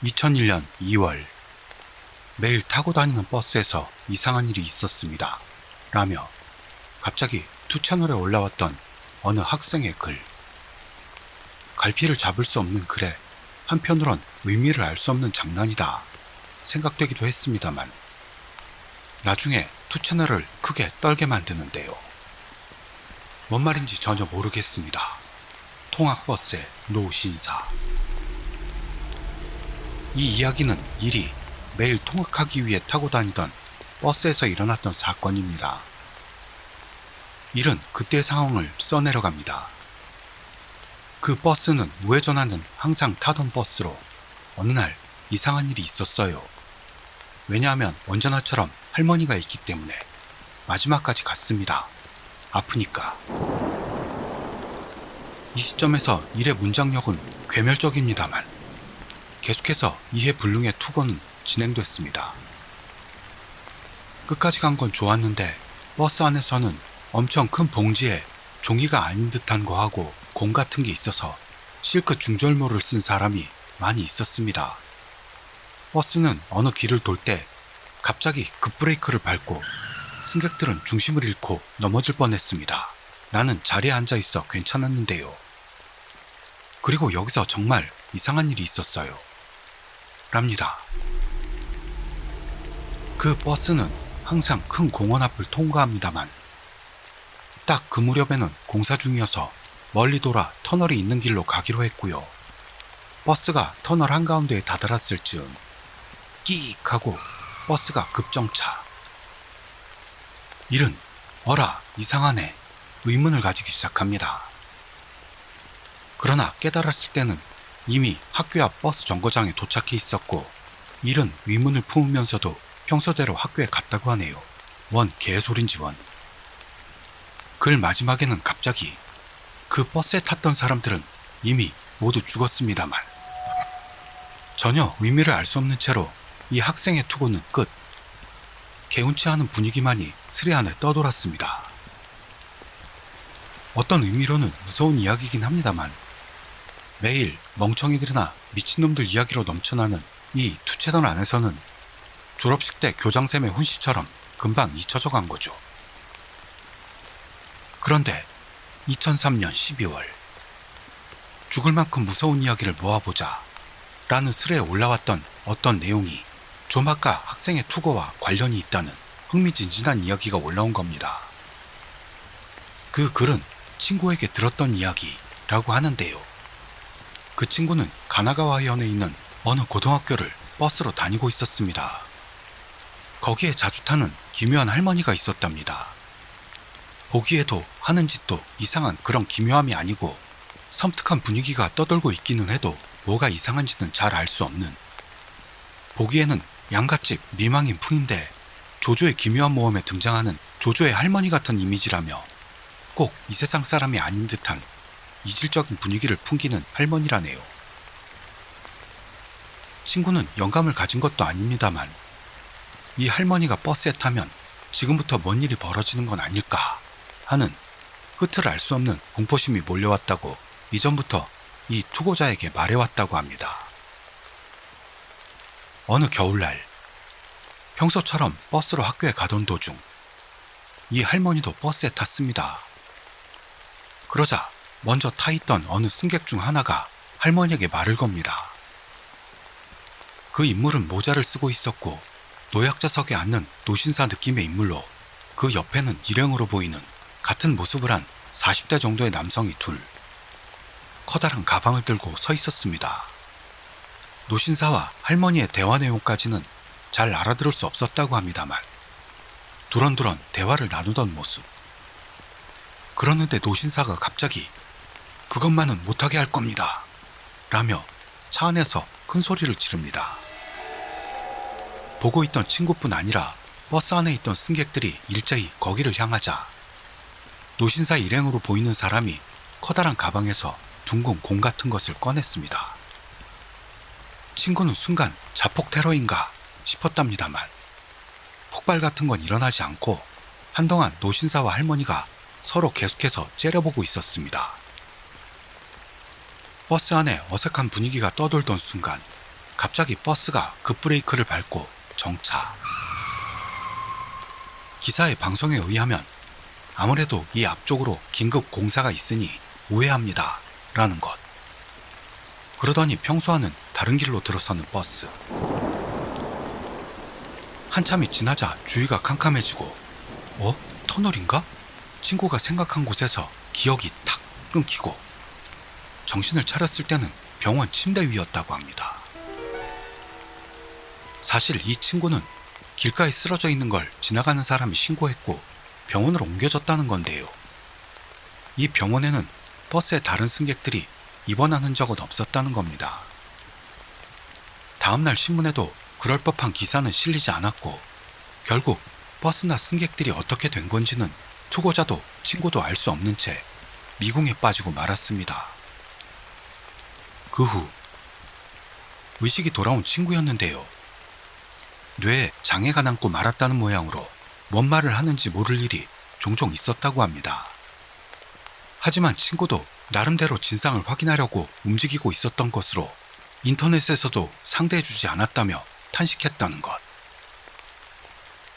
2001년 2월 매일 타고 다니는 버스에서 이상한 일이 있었습니다. 라며 갑자기 투채널에 올라왔던 어느 학생의 글. 갈피를 잡을 수 없는 글에 한편으론 의미를 알 수 없는 장난이다 생각되기도 했습니다만 나중에 투채널을 크게 떨게 만드는데요. 뭔 말인지 전혀 모르겠습니다. 통학버스의 노신사. 이 이야기는 일이 매일 통학하기 위해 타고 다니던 버스에서 일어났던 사건입니다. 일은 그때의 상황을 써내려갑니다. 그 버스는 우회전하는 항상 타던 버스로 어느 날 이상한 일이 있었어요. 왜냐하면 언제나처럼 할머니가 있기 때문에 마지막까지 갔습니다. 아프니까. 이 시점에서 일의 문장력은 괴멸적입니다만 계속해서 이해불능의 투고는 진행됐습니다. 끝까지 간 건 좋았는데 버스 안에서는 엄청 큰 봉지에 종이가 아닌 듯한 거하고 공 같은 게 있어서 실크 중절모를 쓴 사람이 많이 있었습니다. 버스는 어느 길을 돌 때 갑자기 급브레이크를 밟고 승객들은 중심을 잃고 넘어질 뻔했습니다. 나는 자리에 앉아 있어 괜찮았는데요. 그리고 여기서 정말 이상한 일이 있었어요. 랍니다. 그 버스는 항상 큰 공원 앞을 통과합니다만 딱 그 무렵에는 공사 중이어서 멀리 돌아 터널이 있는 길로 가기로 했고요. 버스가 터널 한가운데에 다다랐을 즈음 끼익 하고 버스가 급정차. 일은 어라 이상하네 의문을 가지기 시작합니다. 그러나 깨달았을 때는 이미 학교 앞 버스 정거장에 도착해 있었고 일은 의문을 품으면서도 평소대로 학교에 갔다고 하네요. 원 개소린지 원. 글 마지막에는 갑자기 그 버스에 탔던 사람들은 이미 모두 죽었습니다만 전혀 의미를 알 수 없는 채로 이 학생의 투고는 끝. 개운치 않은 분위기만이 스레 안에 떠돌았습니다. 어떤 의미로는 무서운 이야기이긴 합니다만 매일 멍청이들이나 미친놈들 이야기로 넘쳐나는 이 투채널 안에서는 졸업식 때 교장쌤의 훈시처럼 금방 잊혀져 간 거죠. 그런데 2003년 12월 죽을 만큼 무서운 이야기를 모아보자 라는 슬에 올라왔던 어떤 내용이 조마카 학생의 투고와 관련이 있다는 흥미진진한 이야기가 올라온 겁니다. 그 글은 친구에게 들었던 이야기라고 하는데요. 그 친구는 가나가와현에 있는 어느 고등학교를 버스로 다니고 있었습니다. 거기에 자주 타는 기묘한 할머니가 있었답니다. 보기에도 하는 짓도 이상한 그런 기묘함이 아니고 섬뜩한 분위기가 떠돌고 있기는 해도 뭐가 이상한지는 잘 알 수 없는, 보기에는 양갓집 미망인 풍인데 조조의 기묘한 모험에 등장하는 조조의 할머니 같은 이미지라며 꼭 이 세상 사람이 아닌 듯한 이질적인 분위기를 풍기는 할머니라네요. 친구는 영감을 가진 것도 아닙니다만 이 할머니가 버스에 타면 지금부터 뭔 일이 벌어지는 건 아닐까 하는 끝을 알 수 없는 공포심이 몰려왔다고 이전부터 이 투고자에게 말해왔다고 합니다. 어느 겨울날 평소처럼 버스로 학교에 가던 도중 이 할머니도 버스에 탔습니다. 그러자 먼저 타있던 어느 승객 중 하나가 할머니에게 말을 겁니다. 그 인물은 모자를 쓰고 있었고 노약자석에 앉는 노신사 느낌의 인물로 그 옆에는 일행으로 보이는 같은 모습을 한 40대 정도의 남성이 둘, 커다란 가방을 들고 서 있었습니다. 노신사와 할머니의 대화 내용까지는 잘 알아들을 수 없었다고 합니다만 두런두런 대화를 나누던 모습. 그러는데 노신사가 갑자기 그것만은 못하게 할 겁니다 라며 차 안에서 큰 소리를 지릅니다. 보고 있던 친구뿐 아니라 버스 안에 있던 승객들이 일제히 거기를 향하자 노신사 일행으로 보이는 사람이 커다란 가방에서 둥근 공 같은 것을 꺼냈습니다. 친구는 순간 자폭 테러인가 싶었답니다만 폭발 같은 건 일어나지 않고 한동안 노신사와 할머니가 서로 계속해서 째려보고 있었습니다. 버스 안에 어색한 분위기가 떠돌던 순간 갑자기 버스가 급브레이크를 밟고 정차. 기사의 방송에 의하면 아무래도 이 앞쪽으로 긴급 공사가 있으니 우회합니다 라는 것. 그러더니 평소와는 다른 길로 들어서는 버스. 한참이 지나자 주위가 캄캄해지고 터널인가? 친구가 생각한 곳에서 기억이 탁 끊기고 정신을 차렸을 때는 병원 침대 위였다고 합니다. 사실 이 친구는 길가에 쓰러져 있는 걸 지나가는 사람이 신고했고 병원으로 옮겨졌다는 건데요. 이 병원에는 버스의 다른 승객들이 입원하는 적은 없었다는 겁니다. 다음날 신문에도 그럴 법한 기사는 실리지 않았고 결국 버스나 승객들이 어떻게 된 건지는 투고자도 친구도 알 수 없는 채 미궁에 빠지고 말았습니다. 그 후 의식이 돌아온 친구였는데요. 뇌에 장애가 남고 말았다는 모양으로 뭔 말을 하는지 모를 일이 종종 있었다고 합니다. 하지만 친구도 나름대로 진상을 확인하려고 움직이고 있었던 것으로 인터넷에서도 상대해주지 않았다며 탄식했다는 것.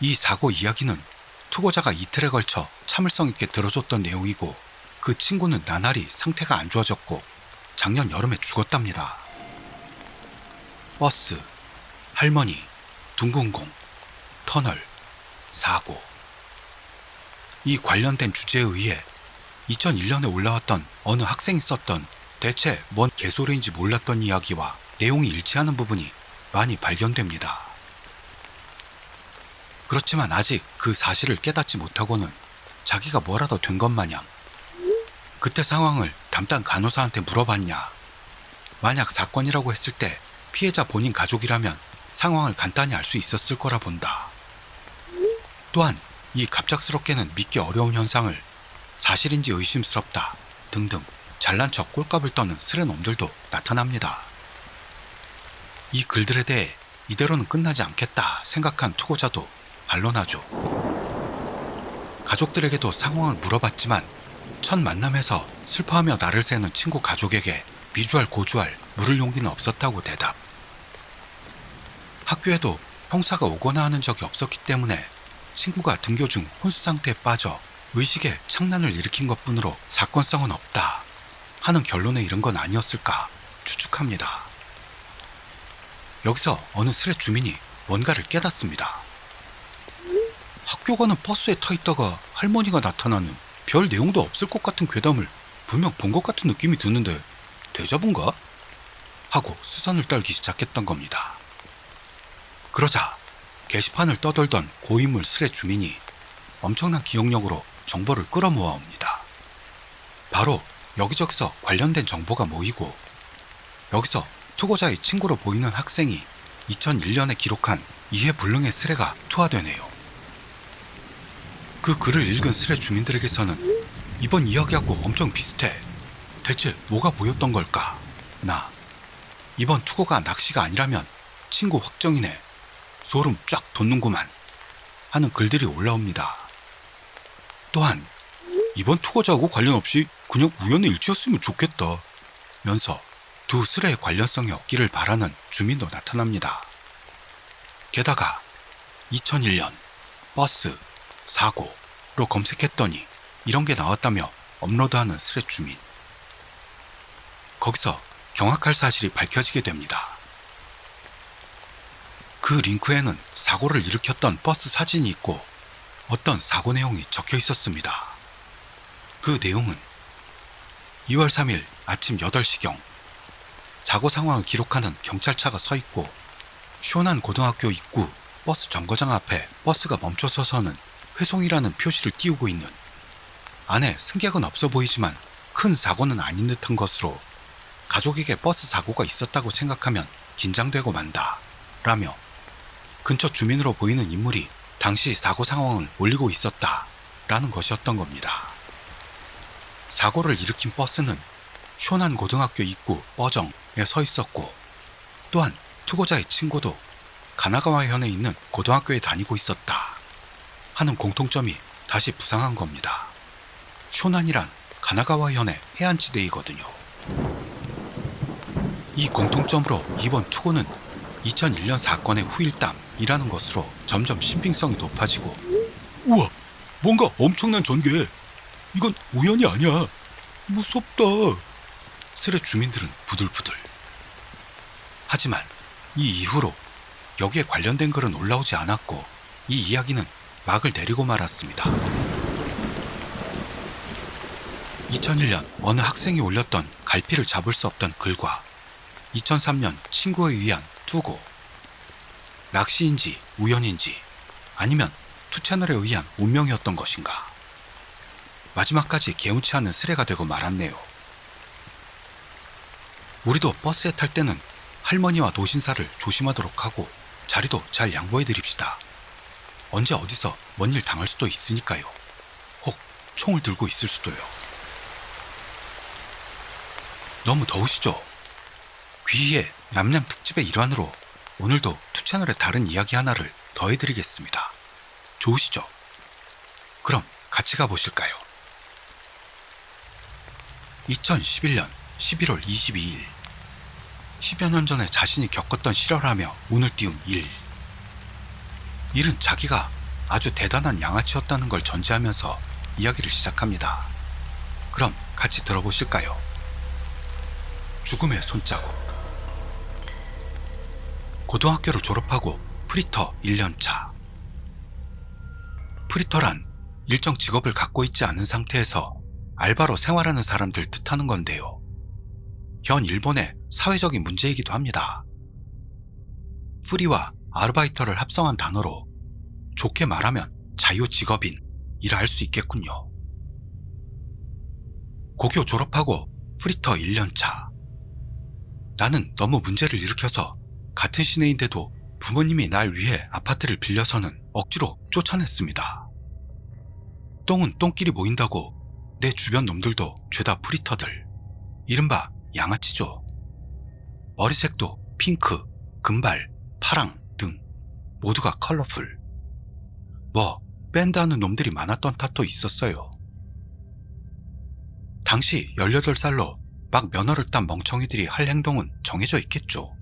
이 사고 이야기는 투고자가 이틀에 걸쳐 참을성 있게 들어줬던 내용이고 그 친구는 나날이 상태가 안 좋아졌고 작년 여름에 죽었답니다. 버스, 할머니, 둥근 공, 터널, 사고. 이 관련된 주제에 의해 2001년에 올라왔던 어느 학생이 썼던 대체 뭔 개소리인지 몰랐던 이야기와 내용이 일치하는 부분이 많이 발견됩니다. 그렇지만 아직 그 사실을 깨닫지 못하고는 자기가 뭐라도 된 것 마냥 그때 상황을 담당 간호사한테 물어봤냐. 만약 사건이라고 했을 때 피해자 본인 가족이라면 상황을 간단히 알 수 있었을 거라 본다. 또한 이 갑작스럽게는 믿기 어려운 현상을 사실인지 의심스럽다 등등 잘난 척 꼴값을 떠는 쓰레놈들도 나타납니다. 이 글들에 대해 이대로는 끝나지 않겠다 생각한 투고자도 반론하죠. 가족들에게도 상황을 물어봤지만 첫 만남에서 슬퍼하며 나를 새는 친구 가족에게 미주알 고주알 물을 용기는 없었다고 대답. 학교에도 형사가 오거나 하는 적이 없었기 때문에 친구가 등교 중 혼수 상태에 빠져 의식에 착란을 일으킨 것뿐으로 사건성은 없다 하는 결론에 이른 건 아니었을까 추측합니다. 여기서 어느 스레 주민이 뭔가를 깨닫습니다. 학교 가는 버스에 타 있다가 할머니가 나타나는 별 내용도 없을 것 같은 괴담을 분명 본 것 같은 느낌이 드는데 데자분가? 하고 수선을 떨기 시작했던 겁니다. 그러자 게시판을 떠돌던 고인물 스레 주민이 엄청난 기억력으로 정보를 끌어모아 옵니다. 바로 여기저기서 관련된 정보가 모이고 여기서 투고자의 친구로 보이는 학생이 2001년에 기록한 이해불능의 스레가 투하되네요. 그 글을 읽은 스레 주민들에게서는 이번 이야기하고 엄청 비슷해. 대체 뭐가 보였던 걸까? 나 이번 투고가 낚시가 아니라면 친구 확정이네. 소름 쫙 돋는구만 하는 글들이 올라옵니다. 또한 이번 투고자하고 관련 없이 그냥 우연의 일치였으면 좋겠다 면서 두 스레의 관련성이 없기를 바라는 주민도 나타납니다. 게다가 2001년 버스 사고로 검색했더니 이런 게 나왔다며 업로드하는 스레 주민. 거기서 경악할 사실이 밝혀지게 됩니다. 그 링크에는 사고를 일으켰던 버스 사진이 있고 어떤 사고 내용이 적혀 있었습니다. 그 내용은 2월 3일 아침 8시경 사고 상황을 기록하는 경찰차가 서 있고 쇼난 고등학교 입구 버스 정거장 앞에 버스가 멈춰서서는 회송이라는 표시를 띄우고 있는, 안에 승객은 없어 보이지만 큰 사고는 아닌 듯한 것으로 가족에게 버스 사고가 있었다고 생각하면 긴장되고 만다 라며 근처 주민으로 보이는 인물이 당시 사고 상황을 올리고 있었다 라는 것이었던 겁니다. 사고를 일으킨 버스는 쇼난 고등학교 입구 버정에 서 있었고 또한 투고자의 친구도 가나가와현에 있는 고등학교에 다니고 있었다 하는 공통점이 다시 부상한 겁니다. 쇼난이란 가나가와현의 해안지대이거든요. 이 공통점으로 이번 투고는 2001년 사건의 후일담이라는 것으로 점점 신빙성이 높아지고, 우와! 뭔가 엄청난 전개! 이건 우연이 아니야! 무섭다! 스레 주민들은 부들부들. 하지만 이 이후로 여기에 관련된 글은 올라오지 않았고 이 이야기는 막을 내리고 말았습니다. 2001년 어느 학생이 올렸던 갈피를 잡을 수 없던 글과 2003년 친구에 의한 투고. 낚시인지 우연인지 아니면 투채널에 의한 운명이었던 것인가. 마지막까지 개운치 않은 스레가 되고 말았네요. 우리도 버스에 탈 때는 할머니와 노신사를 조심하도록 하고 자리도 잘 양보해 드립시다. 언제 어디서 뭔 일 당할 수도 있으니까요. 혹 총을 들고 있을 수도요. 너무 더우시죠? 귀희의 남냠 특집의 일환으로 오늘도 투채널의 다른 이야기 하나를 더해드리겠습니다. 좋으시죠? 그럼 같이 가보실까요? 2011년 11월 22일 10여 년 전에 자신이 겪었던 실화를 하며 운을 띄운 일. 일은 자기가 아주 대단한 양아치였다는 걸 전제하면서 이야기를 시작합니다. 그럼 같이 들어보실까요? 죽음의 손자국. 고등학교를 졸업하고 프리터 1년차. 프리터란 일정 직업을 갖고 있지 않은 상태에서 알바로 생활하는 사람들 뜻하는 건데요. 현 일본의 사회적인 문제이기도 합니다. 프리와 아르바이터를 합성한 단어로 좋게 말하면 자유직업인이라 할 수 있겠군요. 고교 졸업하고 프리터 1년차. 나는 너무 문제를 일으켜서 같은 시내인데도 부모님이 날 위해 아파트를 빌려서는 억지로 쫓아냈습니다. 똥은 똥끼리 모인다고 내 주변 놈들도 죄다 프리터들. 이른바 양아치죠. 머리색도 핑크, 금발, 파랑 등 모두가 컬러풀. 뭐 밴드하는 놈들이 많았던 탓도 있었어요. 당시 18살로 막 면허를 딴 멍청이들이 할 행동은 정해져 있겠죠.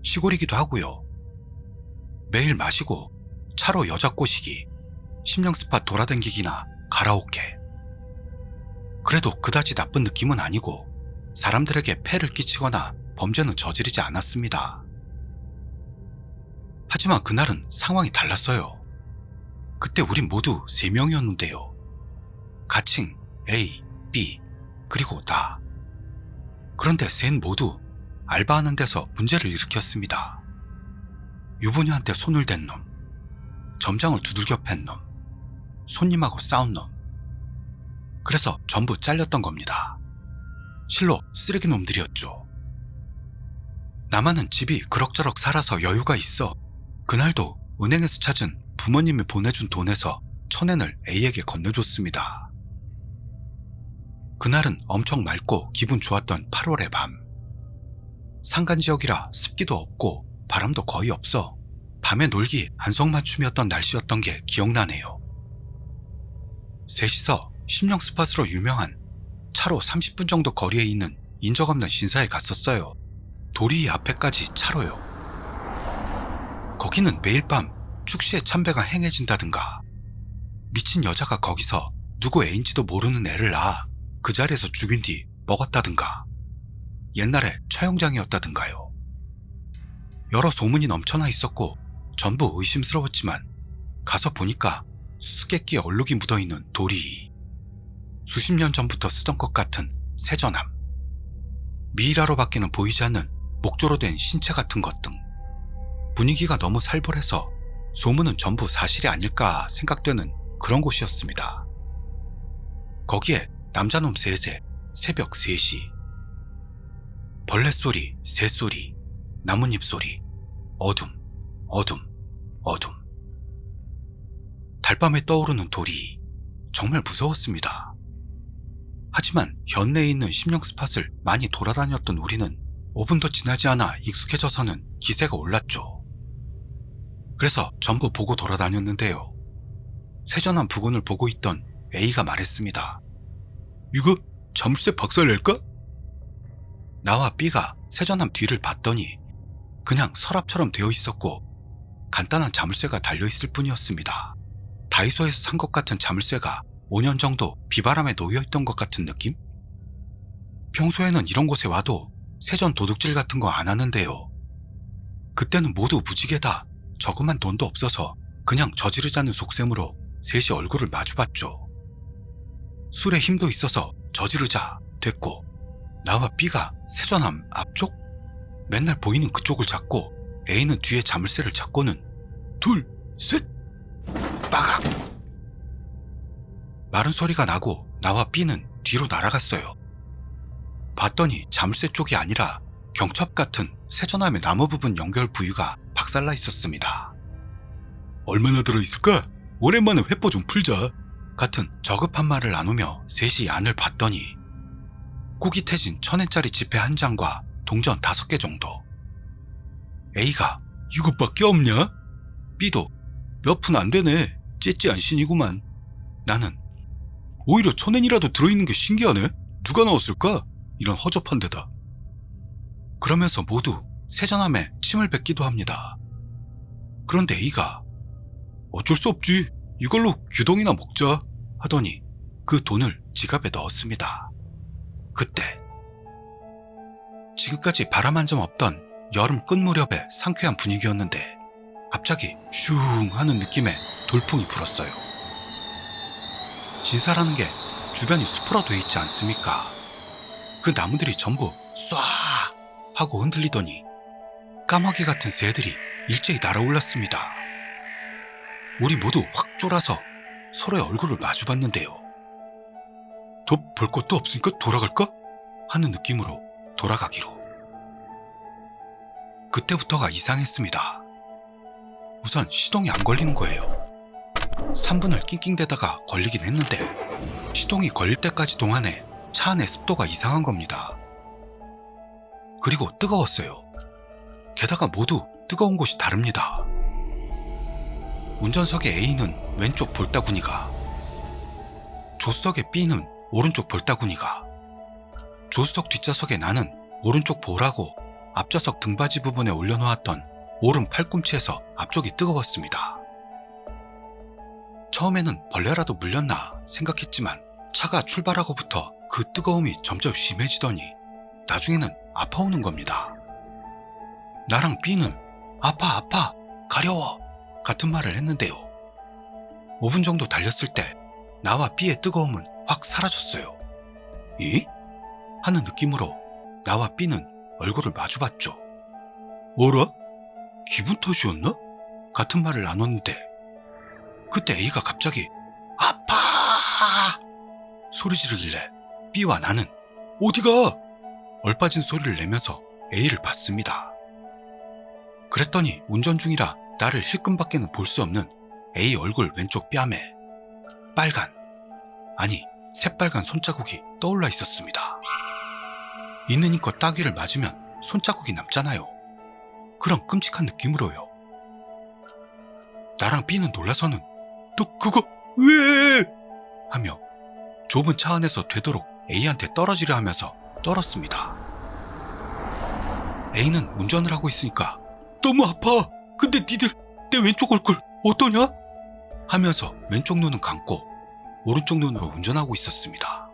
시골이기도 하고요. 매일 마시고 차로 여자 꼬시기, 심령 스팟 돌아다니기나 가라오케. 그래도 그다지 나쁜 느낌은 아니고 사람들에게 폐를 끼치거나 범죄는 저지르지 않았습니다. 하지만 그날은 상황이 달랐어요. 그때 우린 모두 3명이었는데요. 가칭 A, B, 그리고 나. 그런데 셋 모두 알바하는 데서 문제를 일으켰습니다. 유부녀한테 손을 댄 놈, 점장을 두들겨 팬 놈, 손님하고 싸운 놈. 그래서 전부 잘렸던 겁니다. 실로 쓰레기 놈들이었죠. 나만은 집이 그럭저럭 살아서 여유가 있어 그날도 은행에서 찾은 부모님이 보내준 돈에서 1,000엔을 A에게 건네줬습니다. 그날은 엄청 맑고 기분 좋았던 8월의 밤. 산간지역이라 습기도 없고 바람도 거의 없어 밤에 놀기 안성맞춤이었던 날씨였던 게 기억나네요. 셋이서 심령 스팟으로 유명한 차로 30분 정도 거리에 있는 인적 없는 신사에 갔었어요. 도리 앞에까지 차로요. 거기는 매일 밤 축시에 참배가 행해진다든가 미친 여자가 거기서 누구 애인지도 모르는 애를 낳아 그 자리에서 죽인 뒤 먹었다든가 옛날에 처형장이었다든가요. 여러 소문이 넘쳐나 있었고 전부 의심스러웠지만 가서 보니까 수수께끼에 얼룩이 묻어있는 돌이, 수십 년 전부터 쓰던 것 같은 세전함, 미이라로 밖에는 보이지 않는 목조로 된 신체 같은 것 등 분위기가 너무 살벌해서 소문은 전부 사실이 아닐까 생각되는 그런 곳이었습니다. 거기에 남자놈 셋에 새벽 3시 벌레소리, 새소리, 나뭇잎 소리, 어둠, 어둠, 어둠. 달밤에 떠오르는 돌이 정말 무서웠습니다. 하지만 현내에 있는 심령 스팟을 많이 돌아다녔던 우리는 5분도 지나지 않아 익숙해져서는 기세가 올랐죠. 그래서 전부 보고 돌아다녔는데요. 세전한 부근을 보고 있던 A가 말했습니다. 이거 자물쇠 박살낼까? 나와 B가 세전함 뒤를 봤더니 그냥 서랍처럼 되어 있었고 간단한 자물쇠가 달려있을 뿐이었습니다. 다이소에서 산 것 같은 자물쇠가 5년 정도 비바람에 놓여있던 것 같은 느낌? 평소에는 이런 곳에 와도 세전 도둑질 같은 거 안 하는데요. 그때는 모두 무지개다 저금한 돈도 없어서 그냥 저지르자는 속셈으로 셋이 얼굴을 마주봤죠. 술에 힘도 있어서 저지르자 됐고 나와 B가 세전함 앞쪽? 맨날 보이는 그쪽을 잡고 A는 뒤에 자물쇠를 잡고는 둘, 셋! 빠각! 마른 소리가 나고 나와 B는 뒤로 날아갔어요. 봤더니 자물쇠 쪽이 아니라 경첩 같은 세전함의 나무 부분 연결 부위가 박살나 있었습니다. 얼마나 들어있을까? 오랜만에 회포 좀 풀자. 같은 저급한 말을 나누며 셋이 안을 봤더니 꾸깃해진 1000엔짜리 지폐 한 장과 동전 5개 정도. A가 이것밖에 없냐? B도 몇 푼 안 되네. 째찌 안신이구만. 나는 오히려 1000엔이라도 들어있는 게 신기하네. 누가 넣었을까? 이런 허접한 데다. 그러면서 모두 세전함에 침을 뱉기도 합니다. 그런데 A가 어쩔 수 없지. 이걸로 규동이나 먹자 하더니 그 돈을 지갑에 넣었습니다. 그때 지금까지 바람 한 점 없던 여름 끝 무렵의 상쾌한 분위기였는데 갑자기 슝 하는 느낌의 돌풍이 불었어요. 진사라는 게 주변이 숲으로 돼 있지 않습니까? 그 나무들이 전부 쏴 하고 흔들리더니 까마귀 같은 새들이 일제히 날아올랐습니다. 우리 모두 확 쫄아서 서로의 얼굴을 마주봤는데요. 더 볼 것도 없으니까 돌아갈까? 하는 느낌으로 돌아가기로. 그때부터가 이상했습니다. 우선 시동이 안 걸리는 거예요. 3분을 낑낑대다가 걸리긴 했는데 시동이 걸릴 때까지 동안에 차 안의 습도가 이상한 겁니다. 그리고 뜨거웠어요. 게다가 모두 뜨거운 곳이 다릅니다. 운전석의 A는 왼쪽 볼따구니가, 조수석의 B는 오른쪽 볼따구니가, 조수석 뒷좌석의 나는 오른쪽 볼하고 앞좌석 등받이 부분에 올려놓았던 오른 팔꿈치에서 앞쪽이 뜨거웠습니다. 처음에는 벌레라도 물렸나 생각했지만 차가 출발하고부터 그 뜨거움이 점점 심해지더니 나중에는 아파오는 겁니다. 나랑 B는 아파 가려워 같은 말을 했는데요. 5분 정도 달렸을 때 나와 B의 뜨거움은 확 사라졌어요. 이? 하는 느낌으로 나와 B는 얼굴을 마주봤죠. 뭐라? 기분 탓이었나? 같은 말을 나눴는데 그때 A가 갑자기 아파! 소리 지르길래 B와 나는 어디가? 얼빠진 소리를 내면서 A를 봤습니다. 그랬더니 운전 중이라 나를 힐끔밖에는 볼 수 없는 A 얼굴 왼쪽 뺨에 빨간, 아니 새빨간 손자국이 떠올라 있었습니다. 있는 힘껏 따귀를 맞으면 손자국이 남잖아요. 그런 끔찍한 느낌으로요. 나랑 B는 놀라서는 너 그거 왜? 하며 좁은 차 안에서 되도록 A한테 떨어지려 하면서 떨었습니다. A는 운전을 하고 있으니까 너무 아파. 근데 니들 내 왼쪽 얼굴 어떠냐? 하면서 왼쪽 눈은 감고 오른쪽 눈으로 운전하고 있었습니다.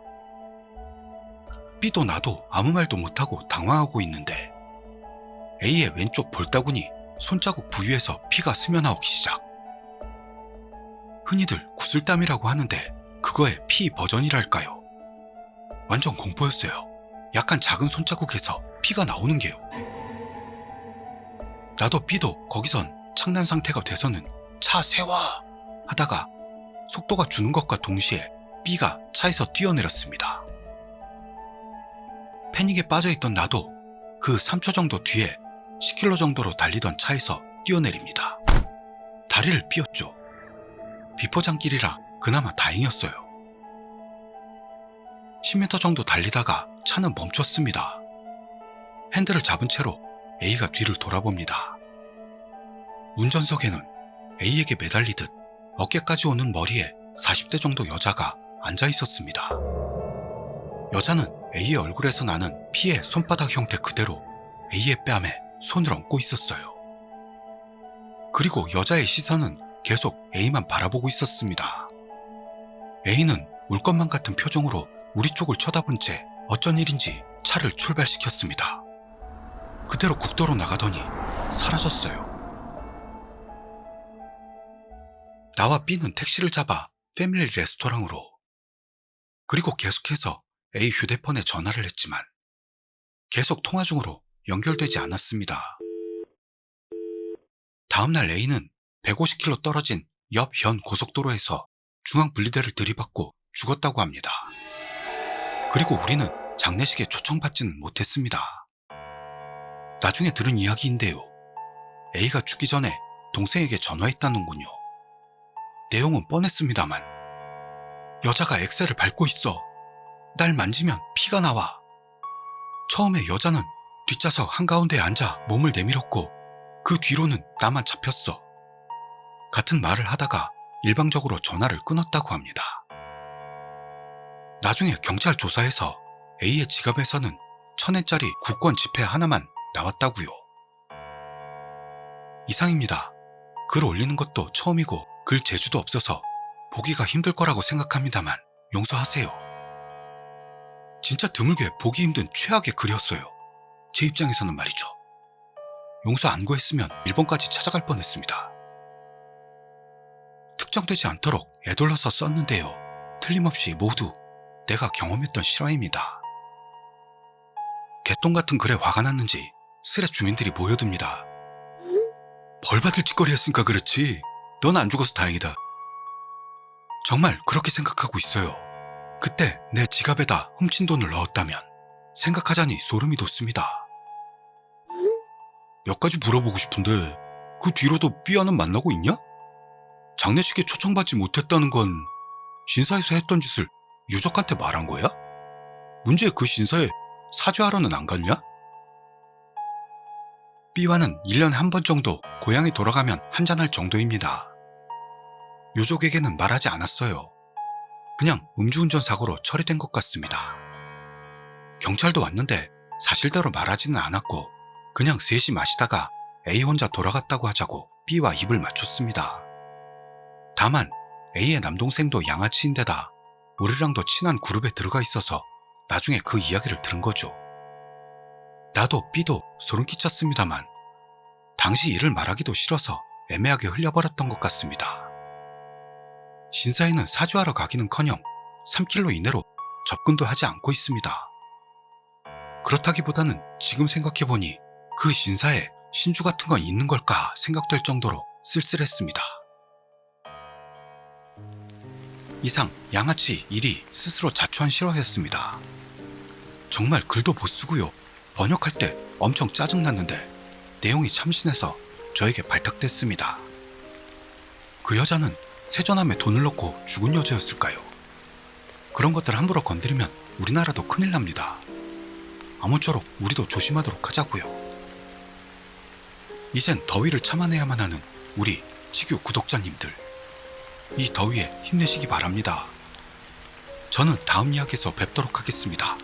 B도 나도 아무 말도 못하고 당황하고 있는데 A의 왼쪽 볼따구니 손자국 부위에서 피가 스며나오기 시작. 흔히들 구슬땀이라고 하는데 그거의 피 버전이랄까요. 완전 공포였어요. 약간 작은 손자국에서 피가 나오는 게요. 나도 B도 거기선 창난 상태가 돼서는 차 세워 하다가 속도가 주는 것과 동시에 B가 차에서 뛰어내렸습니다. 패닉에 빠져있던 나도 그 3초 정도 뒤에 10km 정도로 달리던 차에서 뛰어내립니다. 다리를 삐었죠. 비포장길이라 그나마 다행이었어요. 10m 정도 달리다가 차는 멈췄습니다. 핸들을 잡은 채로 A가 뒤를 돌아봅니다. 운전석에는 A에게 매달리듯 어깨까지 오는 머리에 40대 정도 여자가 앉아 있었습니다. 여자는 A의 얼굴에서 나는 피의 손바닥 형태 그대로 A의 뺨에 손을 얹고 있었어요. 그리고 여자의 시선은 계속 A만 바라보고 있었습니다. A는 울 것만 같은 표정으로 우리 쪽을 쳐다본 채 어쩐 일인지 차를 출발시켰습니다. 그대로 국도로 나가더니 사라졌어요. 나와 B는 택시를 잡아 패밀리 레스토랑으로. 그리고 계속해서 A 휴대폰에 전화를 했지만 계속 통화 중으로 연결되지 않았습니다. 다음날 A는 150km 떨어진 옆 현 고속도로에서 중앙 분리대를 들이받고 죽었다고 합니다. 그리고 우리는 장례식에 초청받지는 못했습니다. 나중에 들은 이야기인데요. A가 죽기 전에 동생에게 전화했다는군요. 내용은 뻔했습니다만 여자가 엑셀을 밟고 있어. 날 만지면 피가 나와. 처음에 여자는 뒷좌석 한가운데에 앉아 몸을 내밀었고 그 뒤로는 나만 잡혔어. 같은 말을 하다가 일방적으로 전화를 끊었다고 합니다. 나중에 경찰 조사에서 A의 지갑에서는 1,000엔짜리 국권 지폐 하나만 나왔다고요. 이상입니다. 글 올리는 것도 처음이고 글 재주도 없어서 보기가 힘들 거라고 생각합니다만 용서하세요. 진짜 드물게 보기 힘든 최악의 글이었어요. 제 입장에서는 말이죠. 용서 안 구했으면 일본까지 찾아갈 뻔했습니다. 특정되지 않도록 애둘러서 썼는데요. 틀림없이 모두 내가 경험했던 실화입니다. 개똥 같은 글에 화가 났는지 스레 주민들이 모여듭니다. 벌 받을 짓거리 했으니까 그렇지 넌 안 죽어서 다행이다. 정말 그렇게 생각하고 있어요. 그때 내 지갑에다 훔친 돈을 넣었다면 생각하자니 소름이 돋습니다. 몇 가지 물어보고 싶은데 그 뒤로도 삐아는 만나고 있냐? 장례식에 초청받지 못했다는 건 신사에서 했던 짓을 유족한테 말한 거야? 문제의 그 신사에 사죄하러는 안 갔냐? B와는 1년에 한 번 정도 고향에 돌아가면 한잔할 정도입니다. 유족에게는 말하지 않았어요. 그냥 음주운전 사고로 처리된 것 같습니다. 경찰도 왔는데 사실대로 말하지는 않았고 그냥 셋이 마시다가 A 혼자 돌아갔다고 하자고 B와 입을 맞췄습니다. 다만 A의 남동생도 양아치인데다 우리랑도 친한 그룹에 들어가 있어서 나중에 그 이야기를 들은 거죠. 나도 B도 소름 끼쳤습니다만 당시 일을 말하기도 싫어서 애매하게 흘려버렸던 것 같습니다. 신사에는 사죄하러 가기는커녕 3km 이내로 접근도 하지 않고 있습니다. 그렇다기보다는 지금 생각해보니 그 신사에 신주 같은 건 있는 걸까 생각될 정도로 쓸쓸했습니다. 이상 양아치 1이 스스로 자초한 실화였습니다. 정말 글도 못 쓰고요. 번역할 때 엄청 짜증났는데 내용이 참신해서 저에게 발탁됐습니다. 그 여자는 세전함에 돈을 넣고 죽은 여자였을까요? 그런 것들 함부로 건드리면 우리나라도 큰일 납니다. 아무쪼록 우리도 조심하도록 하자고요. 이젠 더위를 참아내야만 하는 우리 치규 구독자님들, 이 더위에 힘내시기 바랍니다. 저는 다음 이야기에서 뵙도록 하겠습니다.